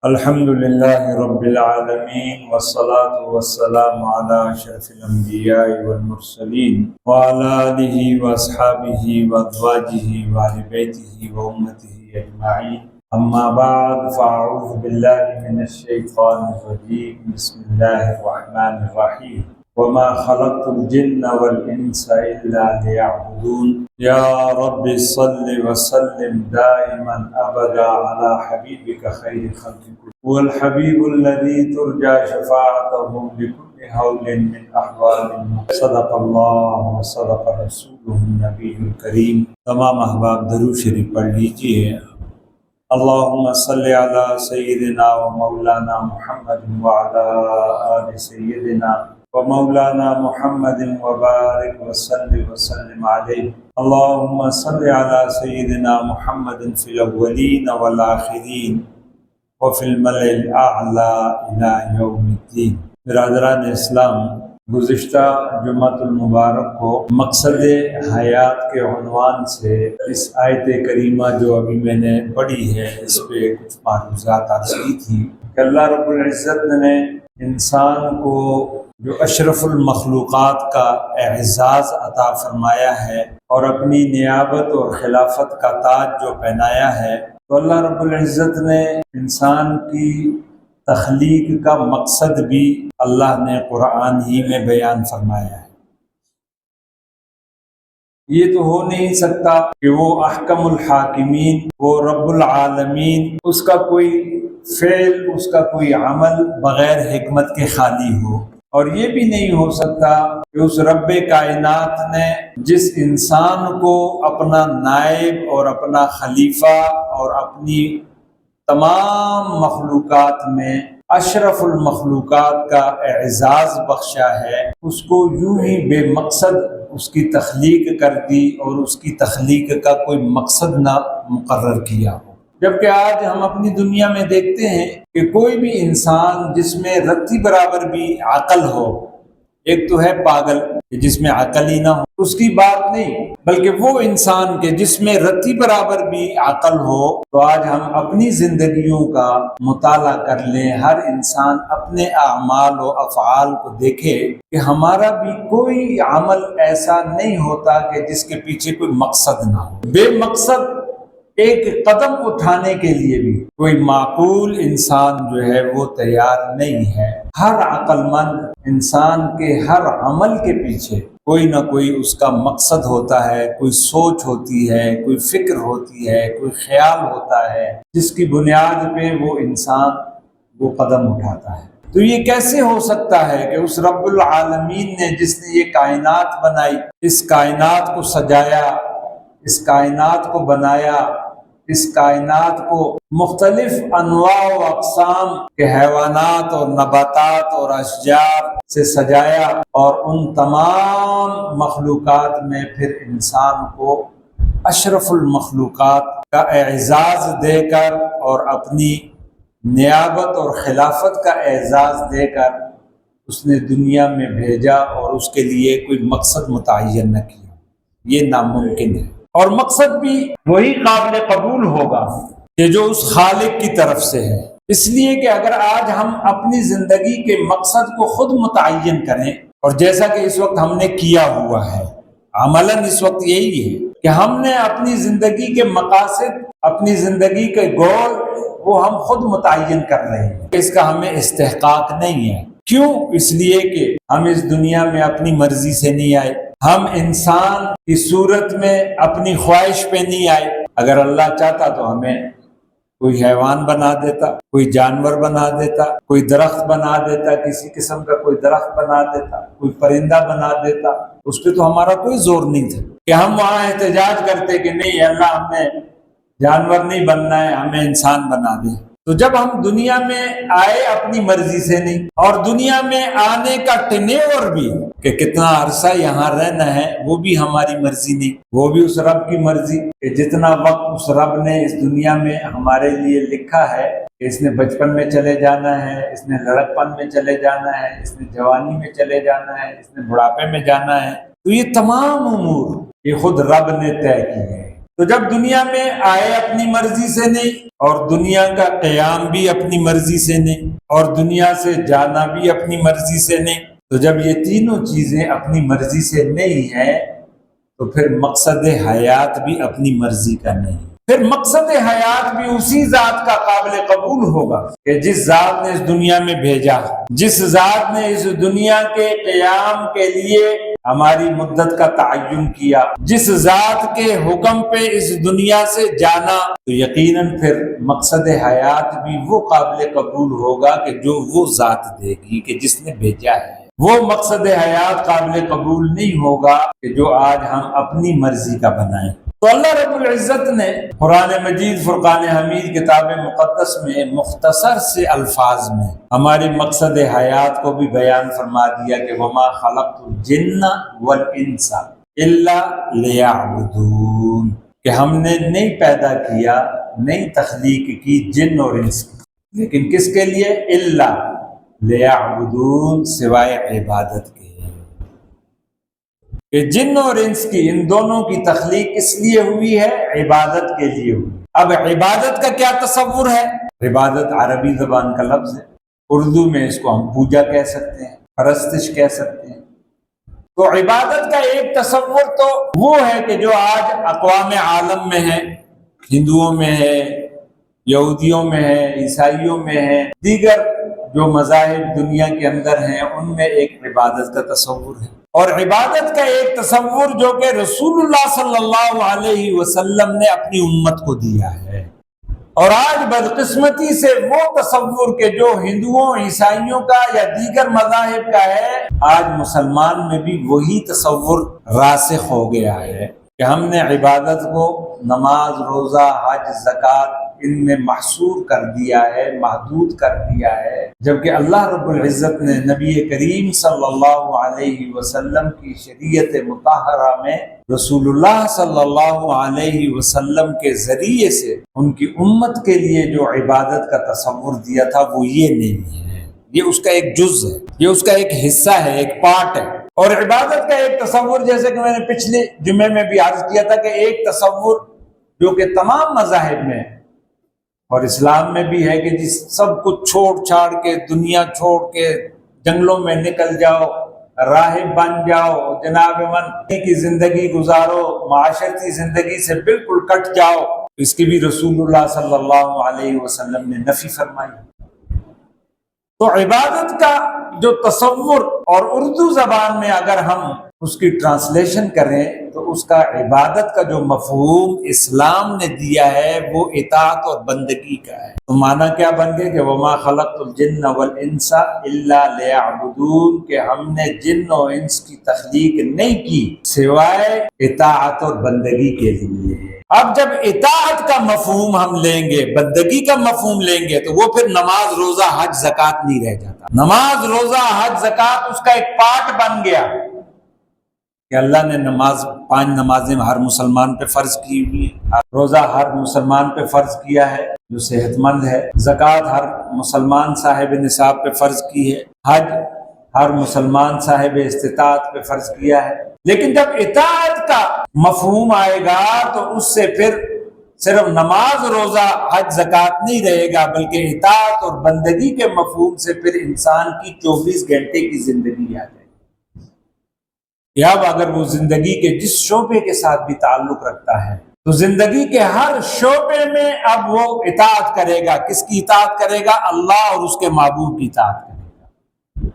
الحمد لله رب العالمين والصلاة والسلام على أشرف الأنبياء والمرسلين وعلى آله وأصحابه وأزواجه وأهل بيته وأمته أجمعين. أما بعد فأعوذ بالله من الشيطان الرجيم. بسم الله الرحمن الرحيم. وما خلقت الجن والإنس إلا ليعبدون. يا رب صل وسلم دائما أبدا على حبيبك خير خلق كل. هو الحبيب الذي ترجى شفاعته بكل هول من أحوال. صدق الله وصدق رسوله النبي الكريم. تمام احباب درود شریف پڑھ لیجیے. اللهم صل على سيدنا ومولانا محمد وعلى آل سيدنا ومولانا محمد وبارك وسلم عليه. اللهم صل على سيدنا محمد في الأولين والآخرين وفي الملأ الأعلى إلى يوم الدين. برادران اسلام، گزشتہ جمعۃ المبارک کو مقصد حیات کے عنوان سے اس آیت کریمہ جو ابھی میں نے پڑھی ہے اس پہ کچھ معلومات عرض کی تھی کہ اللہ رب العزت نے انسان کو جو اشرف المخلوقات کا اعزاز عطا فرمایا ہے اور اپنی نیابت اور خلافت کا تاج جو پہنایا ہے، تو اللہ رب العزت نے انسان کی تخلیق کا مقصد بھی اللہ نے قرآن ہی میں بیان فرمایا ہے. یہ تو ہو نہیں سکتا کہ وہ احکم الحاکمین، وہ رب العالمین، اس کا کوئی فعل، اس کا کوئی عمل بغیر حکمت کے خالی ہو. اور یہ بھی نہیں ہو سکتا کہ اس رب کائنات نے جس انسان کو اپنا نائب اور اپنا خلیفہ اور اپنی تمام مخلوقات میں اشرف المخلوقات کا اعزاز بخشا ہے، اس کو یوں ہی بے مقصد اس کی تخلیق کر دی اور اس کی تخلیق کا کوئی مقصد نہ مقرر کیا ہو. جبکہ آج ہم اپنی دنیا میں دیکھتے ہیں کہ کوئی بھی انسان جس میں رتی برابر بھی عقل ہو، ایک تو ہے پاگل کہ جس میں عقل ہی نہ ہو، اس کی بات نہیں، بلکہ وہ انسان کے جس میں رتی برابر بھی عقل ہو. تو آج ہم اپنی زندگیوں کا مطالعہ کر لیں، ہر انسان اپنے اعمال و افعال کو دیکھے کہ ہمارا بھی کوئی عمل ایسا نہیں ہوتا کہ جس کے پیچھے کوئی مقصد نہ ہو. بے مقصد ایک قدم اٹھانے کے لیے بھی کوئی معقول انسان جو ہے وہ تیار نہیں ہے. ہر عقل مند انسان کے ہر عمل کے پیچھے کوئی نہ کوئی اس کا مقصد ہوتا ہے، کوئی سوچ ہوتی ہے، کوئی فکر ہوتی ہے، کوئی خیال ہوتا ہے جس کی بنیاد پہ وہ انسان وہ قدم اٹھاتا ہے. تو یہ کیسے ہو سکتا ہے کہ اس رب العالمین نے جس نے یہ کائنات بنائی، اس کائنات کو سجایا، اس کائنات کو بنایا، اس کائنات کو مختلف انواع و اقسام کے حیوانات اور نباتات اور اشجار سے سجایا، اور ان تمام مخلوقات میں پھر انسان کو اشرف المخلوقات کا اعزاز دے کر اور اپنی نیابت اور خلافت کا اعزاز دے کر اس نے دنیا میں بھیجا، اور اس کے لیے کوئی مقصد متعین نہ کیا. یہ ناممکن ہے. اور مقصد بھی وہی قابل قبول ہوگا کہ جو اس خالق کی طرف سے ہے. اس لیے کہ اگر آج ہم اپنی زندگی کے مقصد کو خود متعین کریں، اور جیسا کہ اس وقت ہم نے کیا ہوا ہے، عملاً اس وقت یہی ہے کہ ہم نے اپنی زندگی کے مقاصد، اپنی زندگی کے گول وہ ہم خود متعین کر رہے ہیں. اس کا ہمیں استحقاق نہیں ہے. کیوں؟ اس لیے کہ ہم اس دنیا میں اپنی مرضی سے نہیں آئے، ہم انسان کی صورت میں اپنی خواہش پہ نہیں آئے. اگر اللہ چاہتا تو ہمیں کوئی حیوان بنا دیتا، کوئی جانور بنا دیتا، کوئی درخت بنا دیتا، کسی قسم کا کوئی درخت بنا دیتا، کوئی پرندہ بنا دیتا. اس پہ تو ہمارا کوئی زور نہیں تھا کہ ہم وہاں احتجاج کرتے کہ نہیں اللہ ہمیں جانور نہیں بننا ہے، ہمیں انسان بنا دے. تو جب ہم دنیا میں آئے اپنی مرضی سے نہیں، اور دنیا میں آنے کا ٹینیور بھی کہ کتنا عرصہ یہاں رہنا ہے وہ بھی ہماری مرضی نہیں، وہ بھی اس رب کی مرضی کہ جتنا وقت اس رب نے اس دنیا میں ہمارے لیے لکھا ہے کہ اس نے بچپن میں چلے جانا ہے، اس نے لڑکپن میں چلے جانا ہے، اس نے جوانی میں چلے جانا ہے، اس نے بڑھاپے میں جانا ہے. تو یہ تمام امور یہ خود رب نے طے کی ہے. تو جب دنیا میں آئے اپنی مرضی سے نہیں، اور دنیا کا قیام بھی اپنی مرضی سے نہیں، اور دنیا سے جانا بھی اپنی مرضی سے نہیں، تو جب یہ تینوں چیزیں اپنی مرضی سے نہیں ہیں تو پھر مقصد حیات بھی اپنی مرضی کا نہیں، پھر مقصد حیات بھی اسی ذات کا قابل قبول ہوگا کہ جس ذات نے اس دنیا میں بھیجا، جس ذات نے اس دنیا کے قیام کے لیے ہماری مدت کا تعین کیا، جس ذات کے حکم پہ اس دنیا سے جانا، تو یقیناً پھر مقصد حیات بھی وہ قابل قبول ہوگا کہ جو وہ ذات دے گی کہ جس نے بھیجا ہے۔ وہ مقصد حیات قابل قبول نہیں ہوگا کہ جو آج ہم اپنی مرضی کا بنائیں۔ تو اللہ رب العزت نے قرآن مجید فرقان حمید کتاب مقدس میں مختصر سے الفاظ میں ہمارے مقصد حیات کو بھی بیان فرما دیا کہ وما خلقت الجن والانس الا لیعبدون، کہ ہم نے نہیں پیدا کیا، نہیں تخلیق کی جن اور انس کی، لیکن کس کے لیے؟ الا لیعبدون، سوائے عبادت کے، کہ جن اور انس کی، ان دونوں کی تخلیق کس لیے ہوئی ہے؟ عبادت کے لیے ہوئی۔ اب عبادت کا کیا تصور ہے؟ عبادت عربی زبان کا لفظ ہے، اردو میں اس کو ہم پوجا کہہ سکتے ہیں، پرستش کہہ سکتے ہیں۔ تو عبادت کا ایک تصور تو وہ ہے کہ جو آج اقوام عالم میں ہے، ہندوؤں میں ہے، یہودیوں میں ہے، عیسائیوں میں ہے، دیگر جو مذاہب دنیا کے اندر ہیں، ان میں ایک عبادت کا تصور ہے، اور عبادت کا ایک تصور جو کہ رسول اللہ صلی اللہ علیہ وسلم نے اپنی امت کو دیا ہے۔ اور آج بدقسمتی سے وہ تصور کہ جو ہندوؤں، عیسائیوں کا یا دیگر مذاہب کا ہے، آج مسلمان میں بھی وہی تصور راسخ ہو گیا ہے کہ ہم نے عبادت کو نماز، روزہ، حج، زکوٰۃ ان میں محصور کر دیا ہے، محدود کر دیا ہے، جبکہ اللہ رب العزت نے نبی کریم صلی اللہ علیہ وسلم کی شریعت مطہرہ میں رسول اللہ صلی اللہ علیہ وسلم کے ذریعے سے ان کی امت کے لیے جو عبادت کا تصور دیا تھا وہ یہ نہیں ہے، یہ اس کا ایک جز ہے، یہ اس کا ایک حصہ ہے، ایک پارٹ ہے۔ اور عبادت کا ایک تصور، جیسے کہ میں نے پچھلے جمعے میں بھی عرض کیا تھا کہ ایک تصور جو کہ تمام مذاہب میں اور اسلام میں بھی ہے کہ جس سب کچھ چھوڑ چھاڑ کے، دنیا چھوڑ کے جنگلوں میں نکل جاؤ، راہب بن جاؤ، جناب من کی زندگی گزارو، معاشرتی زندگی سے بالکل کٹ جاؤ، اس کی بھی رسول اللہ صلی اللہ علیہ وسلم نے نفی فرمائی۔ تو عبادت کا جو تصور، اور اردو زبان میں اگر ہم اس کی ٹرانسلیشن کریں تو اس کا عبادت کا جو مفہوم اسلام نے دیا ہے وہ اطاعت اور بندگی کا ہے۔ تو معنی کیا بن گئے کہ وما خلقت الجن والانس الا لیعبدون، کہ ہم نے جن و انس کی تخلیق نہیں کی سوائے اطاعت اور بندگی کے لیے۔ اب جب اطاعت کا مفہوم ہم لیں گے، بندگی کا مفہوم لیں گے، تو وہ پھر نماز، روزہ، حج، زکوٰۃ نہیں رہ جاتا۔ نماز، روزہ، حج، زکوٰۃ اس کا ایک پارٹ بن گیا کہ اللہ نے 5 نمازیں ہر مسلمان پہ فرض کی ہوئی ہیں، روزہ ہر مسلمان پہ فرض کیا ہے جو صحت مند ہے، زکوٰۃ ہر مسلمان صاحب نصاب پہ فرض کی ہے، حج ہر مسلمان صاحب استطاعت پہ فرض کیا ہے۔ لیکن جب اطاعت کا مفہوم آئے گا تو اس سے پھر صرف نماز، روزہ، حج، زکوٰۃ نہیں رہے گا، بلکہ اطاعت اور بندگی کے مفہوم سے پھر انسان کی 24 گھنٹے کی زندگی آ جائے گی۔ اب اگر وہ زندگی کے جس شعبے کے ساتھ بھی تعلق رکھتا ہے تو زندگی کے ہر شعبے میں اب وہ اطاعت کرے گا۔ کس کی اطاعت کرے گا؟ اللہ اور اس کے محبوب کی اطاعت کرے گا۔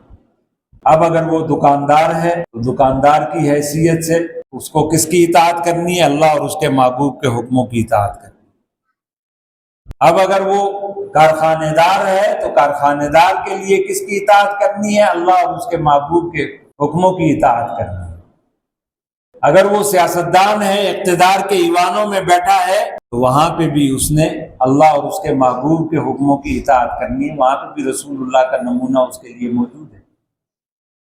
اب اگر وہ دکاندار ہے تو دکاندار کی حیثیت سے اس کو کس کی اطاعت کرنی ہے؟ اللہ اور اس کے محبوب کے حکموں کی اطاعت کرنی ہے۔ اب اگر وہ کارخانے دار ہے تو کارخانے دار کے لیے کس کی اطاعت کرنی ہے؟ اللہ اور اس کے محبوب کے حکموں کی اطاعت کرنی ہے۔ اگر وہ سیاستدان ہے، اقتدار کے ایوانوں میں بیٹھا ہے، تو وہاں پہ بھی اس نے اللہ اور اس کے محبوب کے حکموں کی اطاعت کرنی ہے، وہاں پہ بھی رسول اللہ کا نمونہ اس کے لیے موجود ہے۔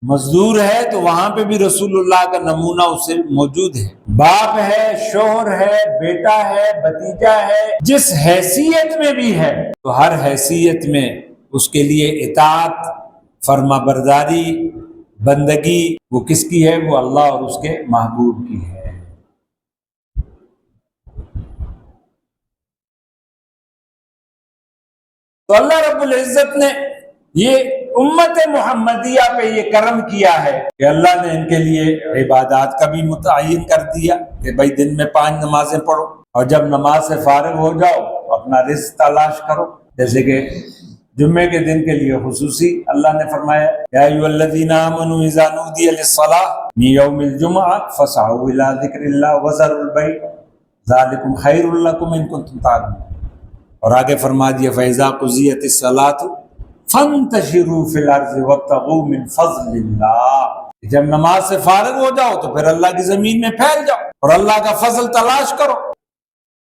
مزدور ہے تو وہاں پہ بھی رسول اللہ کا نمونہ اسے موجود ہے۔ باپ ہے، شوہر ہے، بیٹا ہے، بھتیجا ہے، جس حیثیت میں بھی ہے تو ہر حیثیت میں اس کے لیے اطاعت، فرما برداری، بندگی وہ کس کی ہے؟ وہ اللہ اور اس کے محبوب کی ہے۔ تو اللہ رب العزت نے یہ امت محمدیہ پہ یہ کرم کیا ہے کہ اللہ نے ان کے لیے عبادات کا بھی متعین کر دیا کہ بھائی دن میں 5 نمازیں پڑھو، اور جب نماز سے فارغ ہو جاؤ اپنا رزق تلاش کرو، جیسے کہ جمعے کے دن کے لیے خصوصی اللہ نے فرمایا یا ایھا الذین آمنوا اذا نودی للصلاۃ من یوم الجمعہ فاسعوا الی ذکر اللہ وذروا البیع ذالکم خیر لکم ان کنتم تعلمون، اور آگے فرما دیا فاذا قضیت الصلاۃ فانتشروا فی الارض وابتغوا من فضل اللہ، جب نماز سے فارغ ہو جاؤ تو پھر اللہ کی زمین میں پھیل جاؤ اور اللہ کا فضل تلاش کرو۔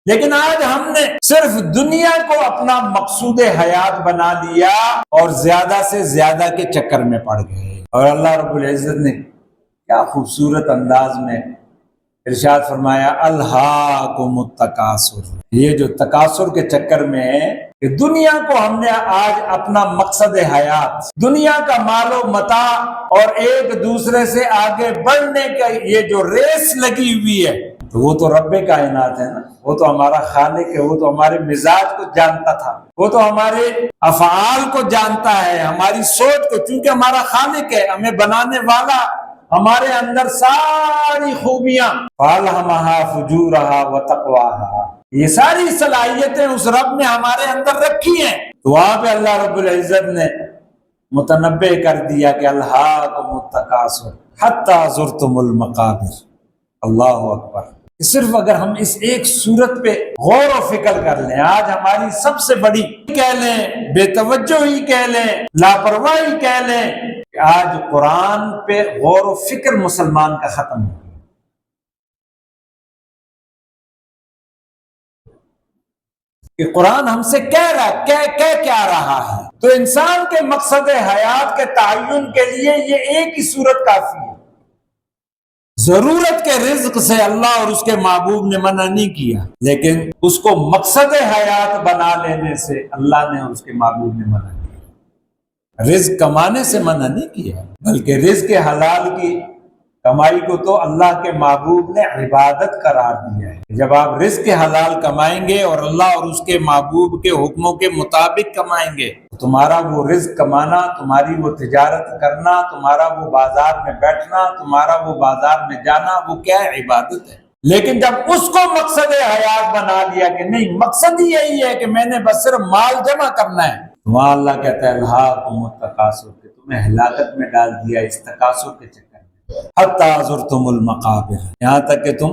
لیکن آج ہم نے صرف دنیا کو اپنا مقصود حیات بنا لیا اور زیادہ سے زیادہ کے چکر میں پڑ گئے، اور اللہ رب العزت نے کیا خوبصورت انداز میں ارشاد فرمایا الہاکم التکاثر، یہ جو تکاثر کے چکر میں ہے کہ دنیا کو ہم نے آج اپنا مقصد حیات، دنیا کا مال و متاع اور ایک دوسرے سے آگے بڑھنے کا یہ جو ریس لگی ہوئی ہے، تو وہ تو رب کائنات ہے نا، وہ تو ہمارا خالق ہے، وہ تو ہمارے مزاج کو جانتا تھا، وہ تو ہمارے افعال کو جانتا ہے، ہماری سوچ کو، چونکہ ہمارا خالق ہے، ہمیں بنانے والا، ہمارے اندر ساری خوبیاں فَأَلْهَمَهَا فُجُورَهَا وَتَقْوَاهَا، یہ ساری صلاحیتیں اس رب نے ہمارے اندر رکھی ہیں، تو وہاں پہ اللہ رب العزت نے متنبع کر دیا کہ الہاکم التکاثر حتی زرتم المقابر۔ اللہ اکبر، صرف اگر ہم اس ایک صورت پہ غور و فکر کر لیں، آج ہماری سب سے بڑی کہہ لیں بے توجہی کہہ لیں، لاپرواہی کہہ لیں کہ آج قرآن پہ غور و فکر مسلمان کا ختم ہو گیا۔ کہ قرآن ہم سے کہہ رہا کیا رہا ہے، تو انسان کے مقصد حیات کے تعین کے لیے یہ ایک ہی صورت کافی ہے۔ ضرورت کے رزق سے اللہ اور اس کے محبوب نے منع نہیں کیا، لیکن اس کو مقصد حیات بنا لینے سے اللہ نے اور اس کے محبوب نے منع کیا۔ رزق کمانے سے منع نہیں کیا، بلکہ رزق حلال کی کمائی کو تو اللہ کے محبوب نے عبادت قرار دیا ہے۔ جب آپ رزق حلال کمائیں گے اور اللہ اور اس کے محبوب کے حکموں کے مطابق کمائیں گے، تمہارا وہ رزق کمانا، تمہاری وہ تجارت کرنا، تمہارا وہ بازار میں بیٹھنا، تمہارا وہ بازار میں جانا، وہ کیا ہے؟ عبادت ہے۔ لیکن جب اس کو مقصد حیات بنا لیا کہ نہیں، مقصد ہی یہی ہے کہ میں نے بس صرف مال جمع کرنا ہے، وہاں اللہ کہتا ہے الہاکم التکاثر، کہ تمہیں ہلاکت میں ڈال دیا اس تکاثر کے چکر میں، حتی زرتم المقابر، یہاں تک کہ تم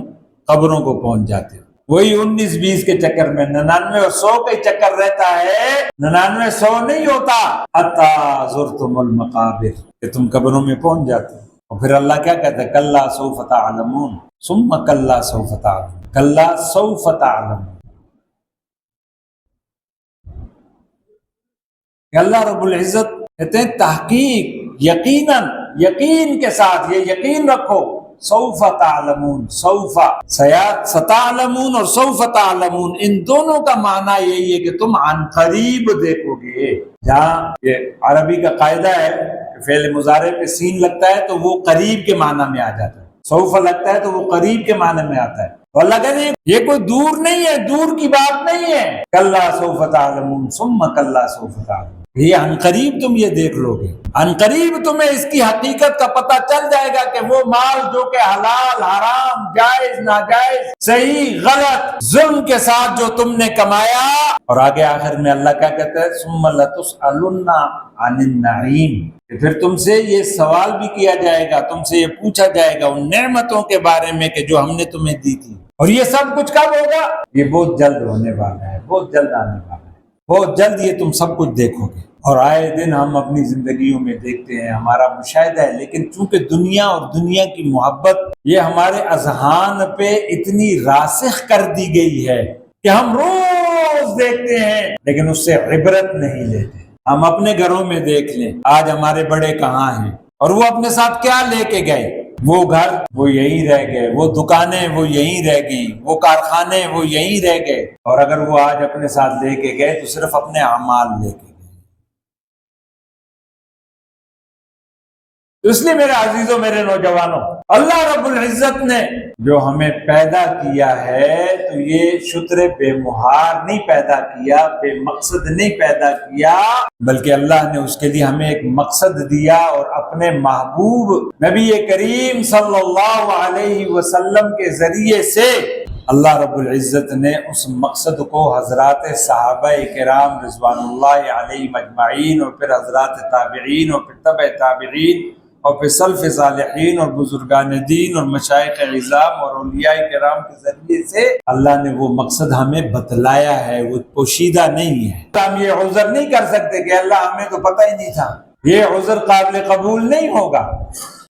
قبروں کو پہنچ جاتے ہو۔ وہی 19-20 کے چکر میں 99 اور 100 کا چکر رہتا ہے، 99 100 نہیں ہوتا، حتی زرتم المقابر، کہ تم قبروں میں پہنچ جاتے ہو۔ اور پھر اللہ کیا کہتا ہے کلا سوف تعلمون ثم کلا سوف تعلمون، کلا سوف تعلمون، کہ اللہ رب العزت کہتے ہیں تحقیق، یقیناً، یقین کے ساتھ یہ یقین رکھو، سوف تعلمون، سوف ستعلمون اور سوف تعلمون، ان دونوں کا معنی یہی ہے کہ تم عن قریب دیکھو گے۔ جہاں یہ عربی کا قاعدہ ہے کہ فعل مضارع پہ سین لگتا ہے تو وہ قریب کے معنی میں آ جاتا ہے، سوف لگتا ہے تو وہ قریب کے معنی میں آتا ہے، تو اللہ کہتے ہیں یہ کوئی دور نہیں ہے، دور کی بات نہیں ہے، کلا سوف تعلمون ثم کلا سوف تعلمون، یہ عن قریب تم یہ دیکھ لو گے، عن قریب تمہیں اس کی حقیقت کا پتہ چل جائے گا کہ وہ مال جو کہ حلال حرام جائز ناجائز صحیح غلط ظلم کے ساتھ جو تم نے کمایا، اور آگے آخر میں اللہ کیا کہتا ہے ثم لتسألن عن النعیم، کہ پھر تم سے یہ سوال بھی کیا جائے گا، تم سے یہ پوچھا جائے گا ان نعمتوں کے بارے میں کہ جو ہم نے تمہیں دی تھی، اور یہ سب کچھ کب ہوگا؟ یہ بہت جلد ہونے والا ہے، بہت جلد آنے والا ہے، بہت جلد یہ تم سب کچھ دیکھو گے۔ اور آئے دن ہم اپنی زندگیوں میں دیکھتے ہیں، ہمارا مشاہدہ ہے، لیکن چونکہ دنیا اور دنیا کی محبت یہ ہمارے اذہان پہ اتنی راسخ کر دی گئی ہے کہ ہم روز دیکھتے ہیں لیکن اس سے عبرت نہیں لیتے۔ ہم اپنے گھروں میں دیکھ لیں، آج ہمارے بڑے کہاں ہیں، اور وہ اپنے ساتھ کیا لے کے گئے؟ وہ گھر وہ یہیں رہ گئے، وہ دکانیں وہ یہیں رہ گئی، وہ کارخانے وہ یہیں رہ گئے، اور اگر وہ آج اپنے ساتھ لے کے گئے تو صرف اپنے اعمال لے کے گئے۔ تو اس لیے میرے عزیزوں، میرے نوجوانوں، اللہ رب العزت نے جو ہمیں پیدا کیا ہے تو یہ شتر بے مہار نہیں پیدا کیا، بے مقصد نہیں پیدا کیا، بلکہ اللہ نے اس کے لیے ہمیں ایک مقصد دیا، اور اپنے محبوب نبی کریم صلی اللہ علیہ وسلم کے ذریعے سے اللہ رب العزت نے اس مقصد کو حضرات صحابہ کرام رضوان اللہ علیہم اجمعین، اور پھر حضرات تابعین، اور پھر تبع تابعین، اور پھر سلف صالحین اور بزرگان دین اور مشائخ عظام اور اولیاء کرام کے ذریعے سے اللہ نے وہ مقصد ہمیں بتلایا ہے، وہ پوشیدہ نہیں ہے۔ ہم یہ عذر نہیں کر سکتے کہ اللہ ہمیں تو پتہ ہی نہیں تھا، یہ عذر قابل قبول نہیں ہوگا۔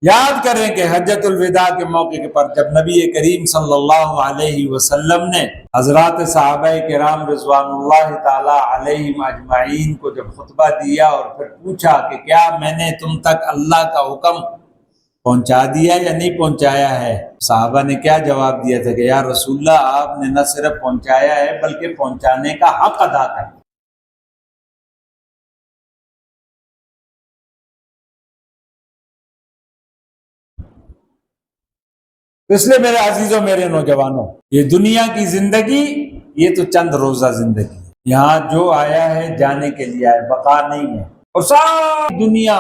یاد کریں کہ حجۃ الوداع کے موقع پر جب نبی کریم صلی اللہ علیہ وسلم نے حضرات صحابہ کرام رضوان اللہ تعالی علیہم اجمعین کو جب خطبہ دیا اور پھر پوچھا کہ کیا میں نے تم تک اللہ کا حکم پہنچا دیا یا نہیں پہنچایا ہے، صحابہ نے کیا جواب دیا تھا کہ یا رسول اللہ آپ نے نہ صرف پہنچایا ہے بلکہ پہنچانے کا حق ادا کر۔ اس لیے میرے عزیزوں، میرے نوجوانوں، یہ دنیا کی زندگی یہ تو چند روزہ زندگی ہے، یہاں جو آیا ہے جانے کے لیے آیا، بقا نہیں ہے۔ اور ساری دنیا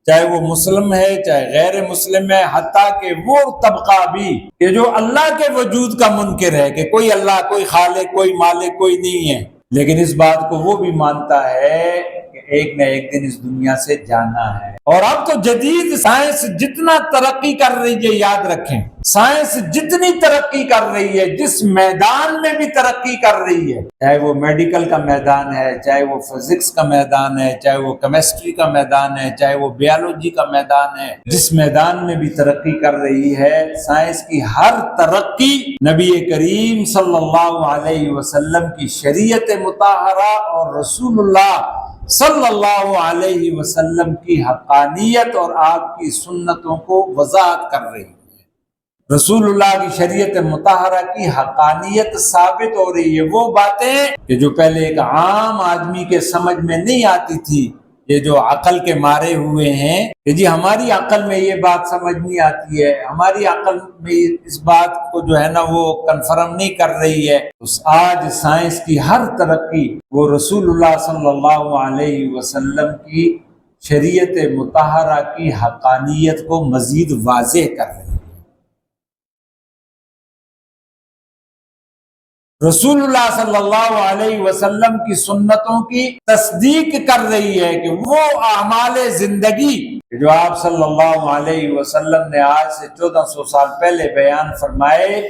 چاہے وہ مسلم ہے چاہے غیر مسلم ہے، حتیٰ کہ وہ طبقہ بھی کہ جو اللہ کے وجود کا منکر ہے کہ کوئی اللہ، کوئی خالق، کوئی مالک، کوئی نہیں ہے، لیکن اس بات کو وہ بھی مانتا ہے کہ ایک نہ ایک دن اس دنیا سے جانا ہے۔ اور اب تو جدید سائنس جتنا ترقی کر رہی ہے، یاد رکھیں سائنس جتنی ترقی کر رہی ہے، جس میدان میں بھی ترقی کر رہی ہے، چاہے وہ میڈیکل کا میدان ہے، چاہے وہ فزکس کا میدان ہے، چاہے وہ کیمسٹری کا میدان ہے، چاہے وہ بیالوجی کا میدان ہے، جس میدان میں بھی ترقی کر رہی ہے، سائنس کی ہر ترقی نبی کریم صلی اللہ علیہ وسلم کی شریعت مطہرہ اور رسول اللہ صلی اللہ علیہ وسلم کی حقانیت اور آپ کی سنتوں کو وضاحت کر رہی ہے۔ رسول اللہ کی شریعت مطہرہ کی حقانیت ثابت ہو رہی ہے، وہ باتیں کہ جو پہلے ایک عام آدمی کے سمجھ میں نہیں آتی تھی، یہ جو عقل کے مارے ہوئے ہیں کہ جی ہماری عقل میں یہ بات سمجھ نہیں آتی ہے، ہماری عقل میں اس بات کو جو ہے نا وہ کنفرم نہیں کر رہی ہے، آج سائنس کی ہر ترقی وہ رسول اللہ صلی اللہ علیہ وسلم کی شریعت مطہرہ کی حقانیت کو مزید واضح کر رہی ہے۔ رسول اللہ صلی اللہ علیہ وسلم کی سنتوں کی تصدیق کر رہی ہے کہ وہ اعمال زندگی جو آپ صلی اللہ علیہ وسلم نے آج سے 1400 سال پہلے بیان فرمائے،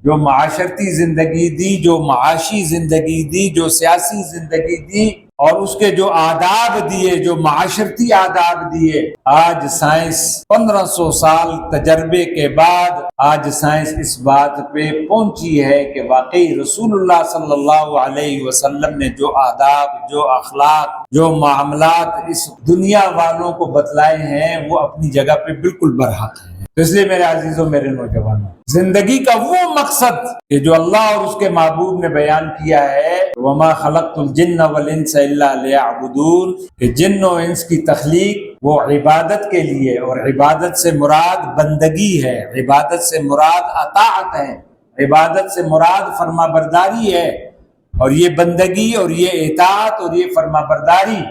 جو معاشرتی زندگی دی، جو معاشی زندگی دی، جو سیاسی زندگی دی، اور اس کے جو آداب دیے، جو معاشرتی آداب دیے، آج سائنس 1500 سال تجربے کے بعد آج سائنس اس بات پہ پہنچی ہے کہ واقعی رسول اللہ صلی اللہ علیہ وسلم نے جو آداب، جو اخلاق، جو معاملات اس دنیا والوں کو بتلائے ہیں وہ اپنی جگہ پہ بالکل برحق ہیں۔ اس لیے میرے عزیزوں، میرے نوجوانوں، زندگی کا وہ مقصد کہ جو اللہ اور اس کے محبوب نے بیان کیا ہے، وَمَا خَلَقْتُ الْجِنَّ وَالْإِنسَ إِلَّا لِيَعْبُدُونَ، کہ جن و انس کی تخلیق وہ عبادت کے لیے، اور عبادت سے مراد بندگی ہے، عبادت سے مراد اطاعت ہے، عبادت سے مراد فرما برداری ہے، اور یہ بندگی اور یہ اطاعت اور یہ فرما برداری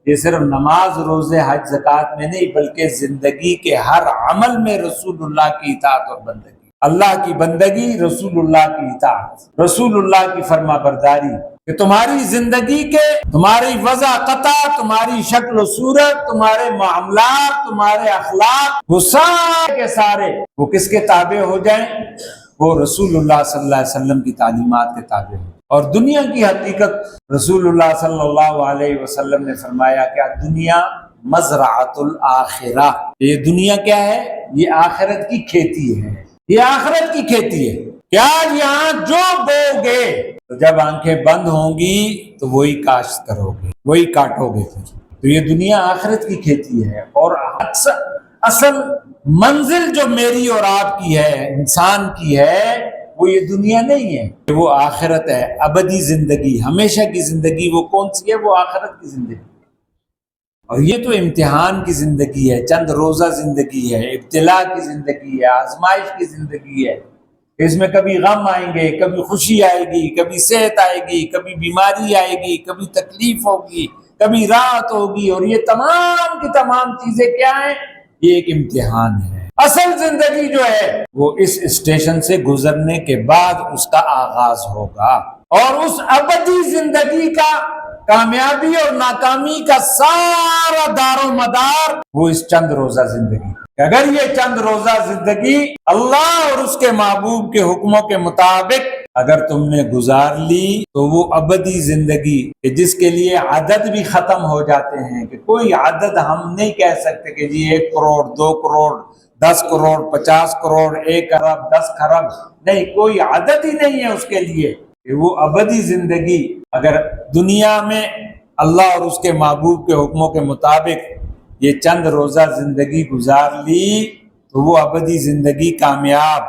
یہ صرف نماز، روزے، حج، زکوٰۃ میں نہیں بلکہ زندگی کے ہر عمل میں رسول اللہ کی اطاعت اور بندگی، اللہ کی بندگی، رسول اللہ کی اطاعت، رسول اللہ کی فرما برداری، کہ تمہاری زندگی کے، تمہاری وضع قطع، تمہاری شکل و صورت، تمہارے معاملات، تمہارے اخلاق، وہ سارے کے سارے وہ کس کے تابع ہو جائیں؟ وہ رسول اللہ صلی اللہ علیہ وسلم کی تعلیمات کے تابع ہو۔ اور دنیا کی حقیقت رسول اللہ صلی اللہ علیہ وسلم نے فرمایا کہ دنیا مزرعۃ الآخرہ، یہ دنیا کیا ہے؟ یہ آخرت کی کھیتی ہے، یہ آخرت کی کھیتی ہے کہ آج یہاں جو بو گے تو جب آنکھیں بند ہوں گی تو وہی کاشت کرو گے، وہی کاٹو گے۔ تو یہ دنیا آخرت کی کھیتی ہے، اور اصل منزل جو میری اور آپ کی ہے، انسان کی ہے، وہ یہ دنیا نہیں ہے، وہ آخرت ہے، ابدی زندگی، ہمیشہ کی زندگی۔ وہ کون سی ہے؟ وہ آخرت کی زندگی۔ اور یہ تو امتحان کی زندگی ہے، چند روزہ زندگی ہے، ابتلا کی زندگی ہے، آزمائش کی زندگی ہے۔ اس میں کبھی غم آئیں گے، کبھی خوشی آئے گی، کبھی صحت آئے گی، کبھی بیماری آئے گی، کبھی تکلیف ہوگی، کبھی راحت ہوگی، اور یہ تمام کی تمام چیزیں کیا ہیں؟ یہ ایک امتحان ہے۔ اصل زندگی جو ہے وہ اس اسٹیشن سے گزرنے کے بعد اس کا آغاز ہوگا، اور اس ابدی زندگی کا کامیابی اور ناکامی کا سارا دار و مدار وہ اس چند روزہ زندگی۔ اگر یہ چند روزہ زندگی اللہ اور اس کے محبوب کے حکموں کے مطابق اگر تم نے گزار لی تو وہ ابدی زندگی کہ جس کے لیے عدد بھی ختم ہو جاتے ہیں، کہ کوئی عدد ہم نہیں کہہ سکتے کہ جی 1 کروڑ 2 کروڑ 10 کروڑ 50 کروڑ 1 ارب 10 خرب، نہیں، کوئی عدد ہی نہیں ہے اس کے لیے کہ وہ ابدی زندگی اگر دنیا میں اللہ اور اس کے محبوب کے حکموں کے مطابق یہ چند روزہ زندگی گزار لی تو وہ ابدی زندگی کامیاب،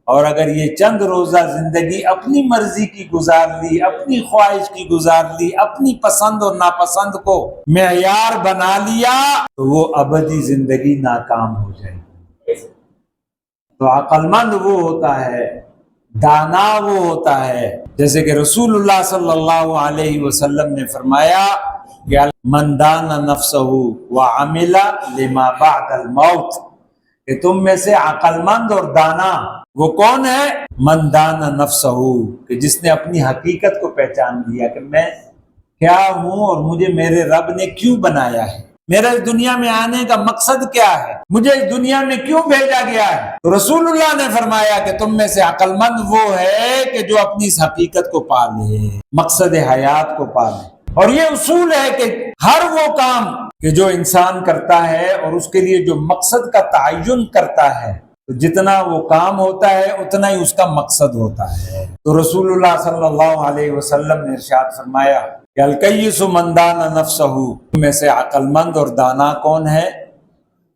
اور اگر یہ چند روزہ زندگی اپنی مرضی کی گزار لی، اپنی خواہش کی گزار لی، اپنی پسند اور ناپسند کو معیار بنا لیا تو وہ ابدی زندگی ناکام ہو جائے گی۔ تو عقل مند وہ ہوتا ہے، دانا وہ ہوتا ہے، جیسے کہ رسول اللہ صلی اللہ علیہ وسلم نے فرمایا کہ من دان نفسہ وعمل لما بعد الموت، کہ تم میں سے عقل مند اور دانا وہ کون ہے؟ من دان نفسہ، کہ جس نے اپنی حقیقت کو پہچان لیا کہ میں کیا ہوں اور مجھے میرے رب نے کیوں بنایا ہے، میرا اس دنیا میں آنے کا مقصد کیا ہے، مجھے اس دنیا میں کیوں بھیجا گیا ہے۔ تو رسول اللہ نے فرمایا کہ تم میں سے عقل مند وہ ہے کہ جو اپنی اس حقیقت کو پالے، مقصد حیات کو پالے۔ اور یہ اصول ہے کہ ہر وہ کام کہ جو انسان کرتا ہے اور اس کے لیے جو مقصد کا تعین کرتا ہے، تو جتنا وہ کام ہوتا ہے اتنا ہی اس کا مقصد ہوتا ہے۔ تو رسول اللہ صلی اللہ علیہ وسلم نے ارشاد فرمایا کہ الکیس من دان نفسہ، میں سے عقل مند اور دانا کون ہے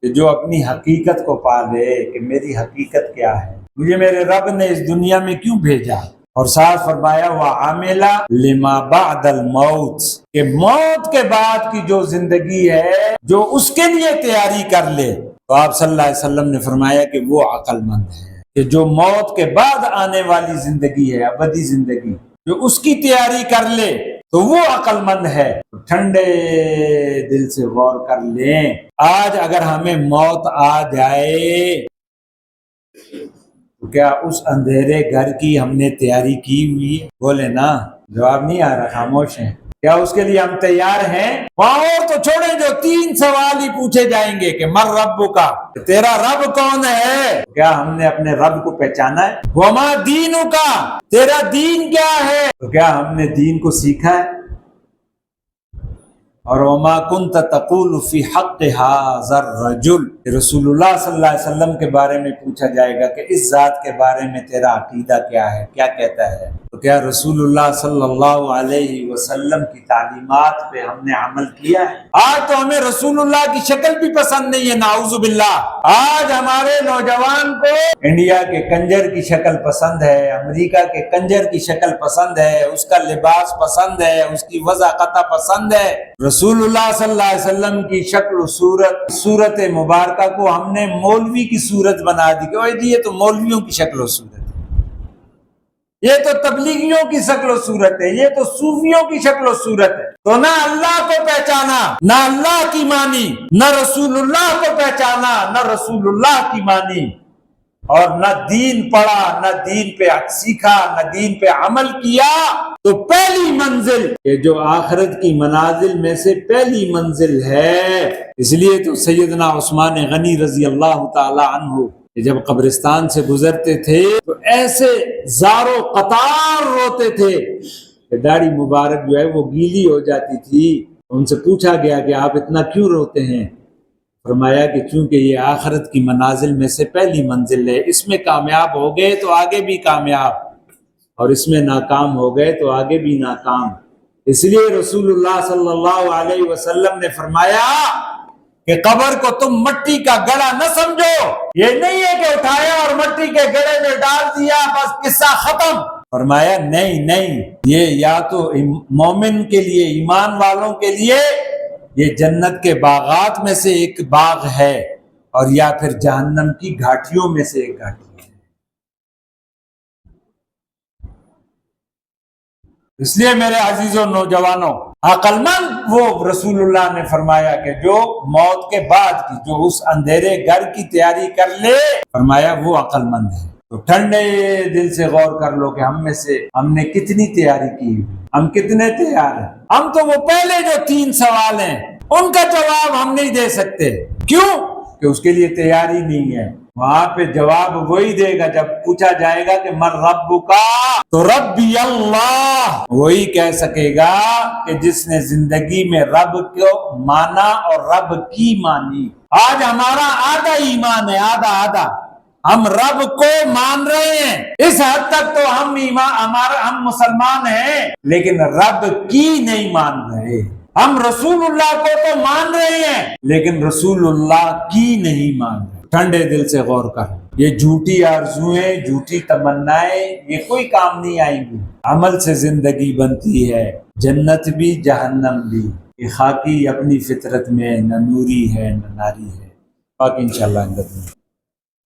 کہ جو اپنی حقیقت کو پالے کہ میری حقیقت کیا ہے، مجھے میرے رب نے اس دنیا میں کیوں بھیجا، اور ساتھ فرمایا وَعَمِلَ لِمَا بَعْدَ الْمَوْتِ، کہ موت کے بعد کی جو زندگی ہے جو اس کے لیے تیاری کر لے۔ تو آپ صلی اللہ علیہ وسلم نے فرمایا کہ وہ عقل مند ہے کہ جو موت کے بعد آنے والی زندگی ہے، ابدی زندگی، جو اس کی تیاری کر لے تو وہ عقل مند ہے۔ ٹھنڈے دل سے غور کر لیں، آج اگر ہمیں موت آ جائے تو کیا اس اندھیرے گھر کی ہم نے تیاری کی ہوئی ہے؟ بولے نا، جواب نہیں آ رہا، خاموش ہیں۔ کیا اس کے لیے ہم تیار ہیں؟ وہاں اور تو چھوڑیں، جو 3 سوال ہی پوچھے جائیں گے کہ مر رب کا، تیرا رب کون ہے؟ کیا ہم نے اپنے رب کو پہچانا ہے؟ وما دینو کا، تیرا دین کیا ہے؟ تو کیا ہم نے دین کو سیکھا ہے؟ اور وما کنت تقول فی حق ھذا الرجل، رسول اللہ صلی اللہ علیہ وسلم کے بارے میں پوچھا جائے گا کہ اس ذات کے بارے میں تیرا عقیدہ کیا ہے، کیا کہتا ہے؟ تو کیا رسول اللہ صلی اللہ علیہ وسلم کی تعلیمات پہ ہم نے عمل کیا ہے؟ آج تو ہمیں رسول اللہ کی شکل بھی پسند نہیں ہے، نعوذ باللہ۔ آج ہمارے نوجوان کو انڈیا کے کنجر کی شکل پسند ہے، امریکہ کے کنجر کی شکل پسند ہے، اس کا لباس پسند ہے، اس کی وضاحت پسند ہے۔ رسول اللہ صلی اللہ علیہ وسلم کی شکل و صورت مبارکہ کو ہم نے مولوی کی صورت بنا دی کہ اوے جی یہ تو مولویوں کی شکل و صورت ہے، یہ تو تبلیغیوں کی شکل و صورت ہے، یہ تو صوفیوں کی شکل و صورت ہے۔ تو نہ اللہ کو پہچانا، نہ اللہ کی مانی، نہ رسول اللہ کو پہچانا، نہ رسول اللہ کی مانی، اور نہ دین پڑھا، نہ دین پہ سیکھا، نہ دین پہ عمل کیا، تو پہلی منزل یہ جو آخرت کی منازل میں سے پہلی منزل ہے۔ اس لیے تو سیدنا عثمان غنی رضی اللہ تعالی عنہ جب قبرستان سے گزرتے تھے تو ایسے زار و قطار روتے تھے کہ داڑھی مبارک جو ہے وہ گیلی ہو جاتی تھی۔ ان سے پوچھا گیا کہ آپ اتنا کیوں روتے ہیں؟ فرمایا کہ چونکہ یہ آخرت کی منازل میں سے پہلی منزل ہے، اس میں کامیاب ہو گئے تو آگے بھی کامیاب، اور اس میں ناکام ہو گئے تو آگے بھی ناکام۔ اس لیے رسول اللہ صلی اللہ علیہ وسلم نے فرمایا کہ قبر کو تم مٹی کا گڑھا نہ سمجھو، یہ نہیں ہے کہ اٹھایا اور مٹی کے گڑھے میں ڈال دیا بس قصہ ختم۔ فرمایا نہیں، یہ یا تو مومن کے لیے، ایمان والوں کے لیے یہ جنت کے باغات میں سے ایک باغ ہے اور یا پھر جہنم کی گھاٹیوں میں سے ایک گھاٹی ہے۔ اس لیے میرے عزیزوں نوجوانوں، عقل مند وہ رسول اللہ نے فرمایا کہ جو موت کے بعد کی، جو اس اندھیرے گھر کی تیاری کر لے، فرمایا وہ عقل مند ہے۔ تو ٹھنڈے دل سے غور کر لو کہ ہم نے کتنی تیاری کی، ہم کتنے تیار ہیں۔ ہم تو وہ پہلے جو 3 سوال ہیں ان کا جواب ہم نہیں دے سکتے، کیوں کہ اس کے لیے تیاری نہیں ہے۔ وہاں پہ جواب وہی دے گا جب پوچھا جائے گا کہ من ربکا، تو ربی اللہ وہی کہہ سکے گا کہ جس نے زندگی میں رب کو مانا اور رب کی مانی۔ آج ہمارا آدھا ایمان ہے، آدھا ہم رب کو مان رہے ہیں، اس حد تک تو ہم مسلمان ہیں، لیکن رب کی نہیں مان رہے۔ ہم رسول اللہ کو تو مان رہے ہیں لیکن رسول اللہ کی نہیں مان رہے۔ ٹھنڈے دل سے غور کر، یہ جھوٹی آرزویں، جھوٹی تمنائیں یہ کوئی کام نہیں آئیں گی۔ عمل سے زندگی بنتی ہے، جنت بھی جہنم بھی۔ یہ خاکی اپنی فطرت میں نہ نوری ہے نہ ناری ہے۔ باقی انشاءاللہ